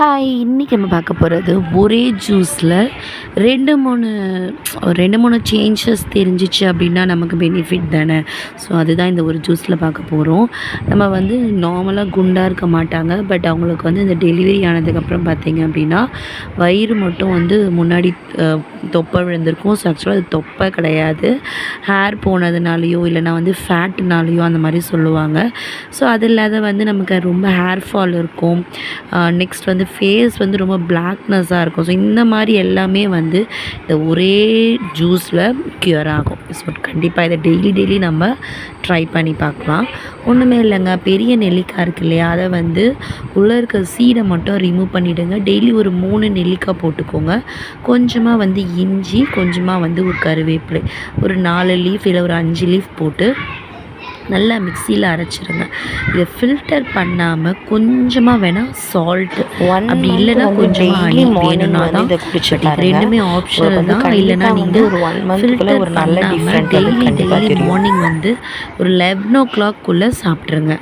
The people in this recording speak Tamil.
ஹாய்! இன்றைக்கி நம்ம பார்க்க போகிறது ஒரே ஜூஸில் 2, 3 சேஞ்சஸ் தெரிஞ்சிச்சு அப்படின்னா நமக்கு பெனிஃபிட் தானே. ஸோ அதுதான் இந்த ஒரு ஜூஸில் பார்க்க போகிறோம். நம்ம வந்து நார்மலாக குண்டாக இருக்க மாட்டாங்க. பட் அவங்களுக்கு வந்து இந்த டெலிவரி ஆனதுக்கப்புறம் பார்த்திங்க அப்படின்னா வயிறு மட்டும் வந்து முன்னாடி தொப்பை விழுந்திருக்கும். ஸோ ஆக்சுவலாக அது தொப்பை கிடையாது, ஹேர் போனதுனாலையோ இல்லைனா வந்து ஃபேட்டுனாலேயோ அந்த மாதிரி சொல்லுவாங்க. ஸோ அது இல்லாத வந்து நமக்கு ரொம்ப ஹேர் ஃபால் இருக்கும். நெக்ஸ்ட் வந்து ஃபேஸ் வந்து ரொம்ப பிளாக்னஸாக இருக்கும். ஸோ இந்த மாதிரி எல்லாமே வந்து இந்த ஒரே ஜூஸில் க்யூர் ஆகும். ஸோ கண்டிப்பாக இதை டெய்லி நம்ம ட்ரை பண்ணி பார்க்கலாம். ஒன்றுமே இல்லைங்க, பெரிய நெல்லிக்காய் இருக்குது இல்லையா, அதை வந்து உள்ளே இருக்க சீடை மட்டும் ரிமூவ் பண்ணிவிடுங்க. டெய்லி ஒரு 3 நெல்லிக்காய் போட்டுக்கோங்க. கொஞ்சமாக வந்து இஞ்சி, கொஞ்சமாக வந்து ஒரு கருவேப்பிலை, ஒரு 4 லீஃப் இல்லை ஒரு 5 லீஃப் போட்டு நல்லா மிக்சியில் அரைச்சிடுங்க. இதை ஃபில்டர் பண்ணாமல் கொஞ்சமாக வேணால் சால்ட்டு, அப்படி இல்லைன்னா கொஞ்சமாக ஹனி வேணும்னா தான். ரெண்டுமே ஆப்ஷனல் தான். இல்லைனா நீங்கள் ஃபில்டர் பண்ணாமல் டெய்லி மார்னிங் வந்து ஒரு 11 o'clock சாப்பிட்ருங்க.